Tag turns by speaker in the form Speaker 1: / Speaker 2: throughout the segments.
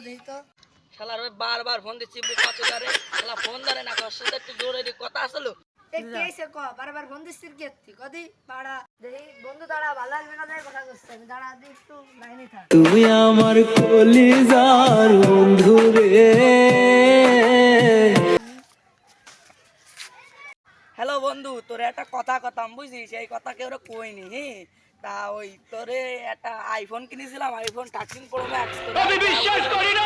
Speaker 1: দেখি তো।
Speaker 2: শালার ওই বারবার ফোন দিচ্ছি বুকা চোদারে, শালা ফোন ধরে না, তোর সাথে একটু জোরে কথা আসলো।
Speaker 1: কেসে ক বারবার বন্ধু স্থির কেতি কদি পাড়া দেখি বন্ধু দাঁড়া ভালো লাগবে না কথা করছে আমি দাঁড়া দি একটু লাইনে থাক।
Speaker 3: তুমি আমার কলিজার বন্ধু রে।
Speaker 2: হ্যালো বন্ধু, তোরে একটা কথা কথাম বুঝছিস, এই কথা কেউ কইনি। তা ওই তোরে একটা আইফোন কিনেছিলাম, আইফোন 13 প্রো ম্যাক্স। আমি বিশ্বাস করি না।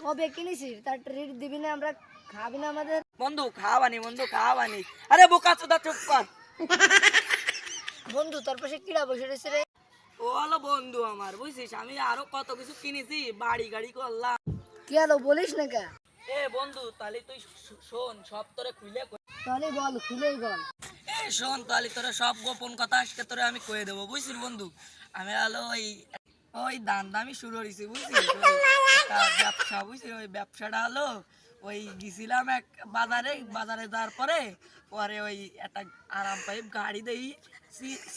Speaker 1: কবে কিনেছিস তার ট্রিট দিবি না, আমরা খাবি না আমাদের?
Speaker 2: বন্ধু খাওয়ানি, বন্ধু খাওয়ানি। আরে বোকা চোদা চুপ কর।
Speaker 1: বন্ধু তোর পাশে কিরা বসে রয়েছে রে?
Speaker 2: ও হলো বন্ধু আমার, বুঝছিস। আমি আরো কত কিছু কিনেছি, বাড়ি গাড়ি করলাম।
Speaker 1: কি হলো বলিস না কে?
Speaker 2: এ বন্ধু তাহলে তুই শোন, সব তোরে খুলে
Speaker 1: তাহলে বল খুলেই বল।
Speaker 2: শোন, তাহলে তোরা সব গোপন কথা আজকে তোরে আমি কয়ে দেবো, বুঝছিস বন্ধু। আমি হলো ওই দামি শুরু হয়েছি, বুঝছিস। একটা ব্যবসা, বুঝছিস। ওই ব্যবসাটা হলো ওই গেছিলাম এক বাজারে যাওয়ার পরে ওই একটা আরাম পাইপ গাড়ি দেই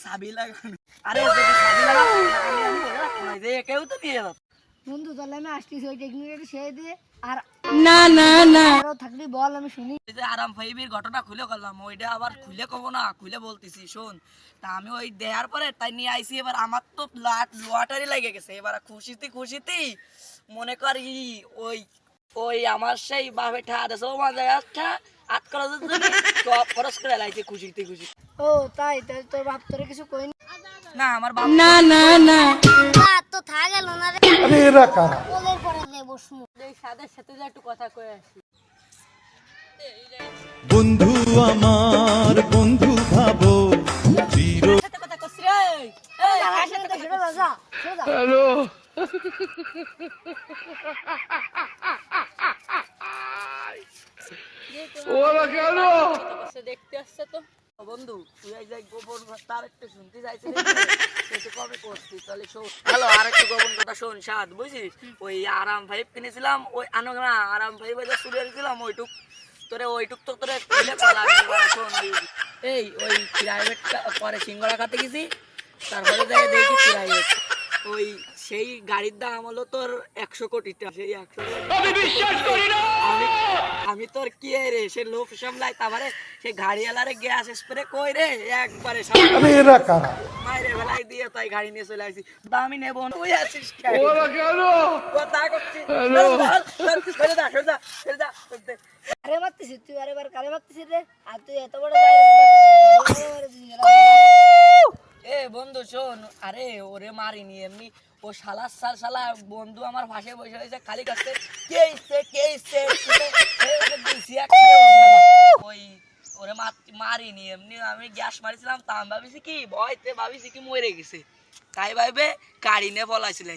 Speaker 2: চাবি লাগানো। আরে যদি চাবি লাগানো কেউ তো নিয়ে যাবে।
Speaker 1: বন্ধু তাহলে আমি আসতেছি, ওই টেকনিকটা সে দিয়ে। আর
Speaker 3: না না না,
Speaker 1: আরো থাকলি বল আমি শুনি।
Speaker 2: এই যে আরাম ফাইভের ঘটনা খুলে করলাম, ওইটা আবার খুলে কব না, খুলে বলতেছি শোন। তা আমি ওই দেওয়ার পরে তাই নিয়ে আইসি। এবার আমার তো লোয়াটারি লেগে গেছে। এবার খুশিতে মনে কর ওই ওই আমার সেই বাপে ঠাড়া সৌমাজা আট করার জন্য সব খরচ করে লাইছে খুশিতে।
Speaker 1: ও তাই তাহলে তোর বাপ তোরে কিছু কইনি?
Speaker 2: না আমার বাপ
Speaker 3: না না না,
Speaker 1: তো থাক গেল না রে।
Speaker 3: আরে এরা কারা?
Speaker 1: বলে পরে দে বসমু।
Speaker 2: এই সাদের সাথে যে একটু কথা কয়ে আসি।
Speaker 3: বন্ধু আমার বন্ধু ভাবো চির।
Speaker 2: সাথে কথা কইছ রে। এই
Speaker 1: আমার সাথে তো শুরু যা যা।
Speaker 3: হ্যালো, ওরা কেন?
Speaker 2: দেখতে আসছে তো বন্ধু। তুই এই যে গোপন কথা আরেকটু শুনতে চাইছিস, সেটা কবে করছিস? তাহলে শোন। হ্যালো, আরেকটু গোপন কথা শোন সাদ, বুঝছিস। ওই আরাম ফাইভ কিনেছিলাম, ওই না আরাম ফাইভ বাজার শুরু করেছিলাম। ওইটুক তো তোরে খুলে পালাম। শোন, এই ওই প্রাইভেট পরে সিঙ্গড়া খাতে গেছি, তারপরে যাই দেখি প্রাইভেট ওই সেই গাড়ির দাম হলো তোর 100 কোটি টাকা। সেই 100 আমি বিশ্বাস করি না। আমি তোর কি রে সে লোভ সামলাই, তারপরে সে গাড়িওয়ালারে গ্যাস স্প্রে কই রে একবারে
Speaker 3: আরে এরা কারা?
Speaker 2: মাইরে ফেলাই দিয়ে তাই গাড়ি নিয়ে চলে আসি। দামি নেব না, তুই আছিস
Speaker 3: ওরা কেন?
Speaker 2: কথা করছিস।
Speaker 3: হ্যালো,
Speaker 2: ছেড়ে দা।
Speaker 1: আরে মারতেছিস তুই, আরেবার কারে মারতেছিস রে? আর তুই এত বড়
Speaker 2: এ বন্ধু শোন, আরে ওরে মারিনি এমনি। ও শালা বন্ধু আমার পাশে বসে রয়েছে, খালি কাছে ওই ওরে মারিনি এমনি। আমি গ্যাস মারিছিলাম, তা আমি ভাবিছি কি ভয়তে ভাবিছি কি মরে গেছে, তাই ভাইবে গাড়ি নিয়ে পলাইছিল।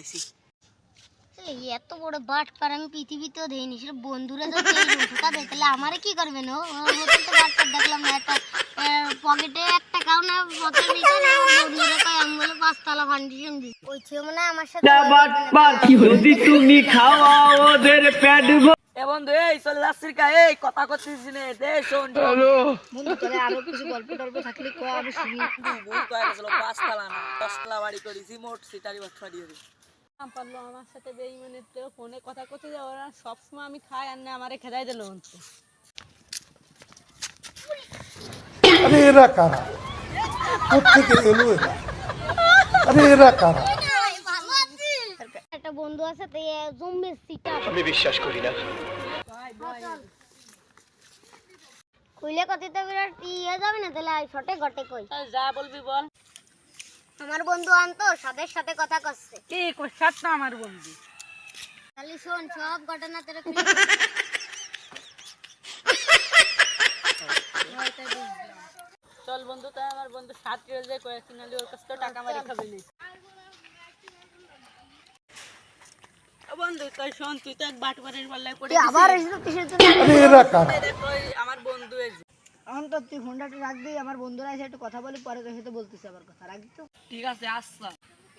Speaker 4: এত বড় বাট পার আমি পৃথিবীতেও দেখিনি। সেটা বন্ধুরা যদি ঢুকাবে তাহলে আমারে কি করবে না? দেখলাম না একটা পকেটে 1 টাকাও না, পকেটে বন্ধুরা কয় আমি বলে 5 তলা ফাউন্ডেশন দিই। ওই ছিল মানে আমার সাথে
Speaker 3: যদি তুমি খাওয়াও ওদের পেট
Speaker 2: এ বন্ধু এই চলে যাচ্ছিস কা? এই কথা করছিস নে দে শোন।
Speaker 1: বন্ধু তোরে আরো কিছু গল্প টল্প থাকলে কয় আমি শুনি।
Speaker 2: ভুল কয়ে গেছিল, 5 তলা না 10 তলা বাড়ি করেছি, মোট সিটারি বাচ্চা দিয়ে পারলো আমার সাথে বেইমানের ফোনে কথা করতে যাও। ওরা সবসময় আমি খাই আর না আমারে খেদাই দিল।
Speaker 3: আরে এরা কারা? কোথেকে এলো এরা? আরে এরা কারা?
Speaker 4: একটা বন্ধু আছে তাই জম্বির সিটা
Speaker 3: আমি বিশ্বাস করি না।
Speaker 4: কইলে কত তো বিরাট ইয়ে যাবে না, তাহলে শটে ঘটে কই
Speaker 2: যা বলবি বল।
Speaker 4: আমার বন্ধু আনতো সাদের সাথে কথা করছে।
Speaker 2: কি কইছাস না আমার বন্ধু?
Speaker 4: খালি শোন সব ঘটনা তোরে
Speaker 2: চল বন্ধু, তাই আমার বন্ধু 7 রিয়াল যায় কয়েছি, নালে ওর কাছ থেকে টাকা মারি খাবি না। বন্ধু তাই শোন, তুই তো এক বাটবারের পাল্লায় পড়ে গেছিস।
Speaker 1: আবার এসে তো কিসের জন্য?
Speaker 3: আরে এরা কারা?
Speaker 2: দেখ ওই আমার বন্ধু এসে।
Speaker 1: এখন তো তুই ফোনটা একটু রাখ দিই, আমার বন্ধুরা এসে একটু কথা বলি, পরে তোর সাথে বলতেছি আবার কথা। রাখবি তো?
Speaker 2: ঠিক আছে আসছা।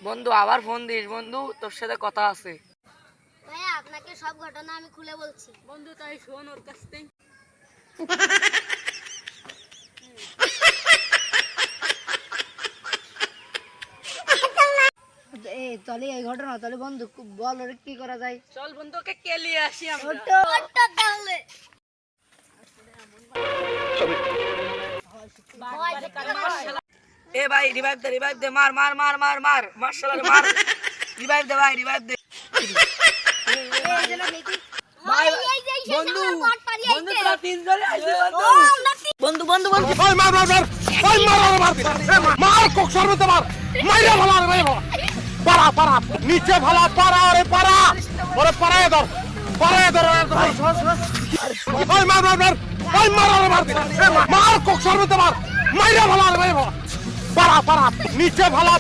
Speaker 2: বন্ধু আবার ফোন দিস বন্ধু, তোর সাথে কথা আছে।
Speaker 4: ভাইয়া আপনাকে সব ঘটনা আমি খুলে বলছি।
Speaker 2: বন্ধু তাই শোন ওর কাছ থেকে।
Speaker 1: তাহলে এই ঘটনা, তাহলে বন্ধু বল ওরে কি করা যায়?
Speaker 2: চল বন্ধুকে কেলিয়ে আসি আমরা।
Speaker 1: ওঠো।
Speaker 4: তাহলে
Speaker 2: এ ভাই রিভাইভ দে, মার মার মার মার মার মার্শাল মার, রিভাইভ দে ভাই, রিভাইভ দে
Speaker 1: এই যে না দেখি।
Speaker 2: ভাই।
Speaker 4: এই যে শেষ
Speaker 2: বন্ধু
Speaker 4: আমার বট পারি
Speaker 2: বন্ধু
Speaker 4: আইছে।
Speaker 2: তোরা তিনজনে আইছো
Speaker 4: ও আমরা
Speaker 2: বন্ধু বন্ধু বন্ধু
Speaker 3: ওই মার মার মার ওই মার মার মার মার কোক সর্বতে মার মাইরা ভালো রে ভাই পারা পারা নিচে ভালো পারা রে পারা ওরে পারায় ধর ওই মার মার মার ওই মার মার মার কোক সর্বতে মার মাইরা ভালো রে ভাই পারা পারা নিচে ভালো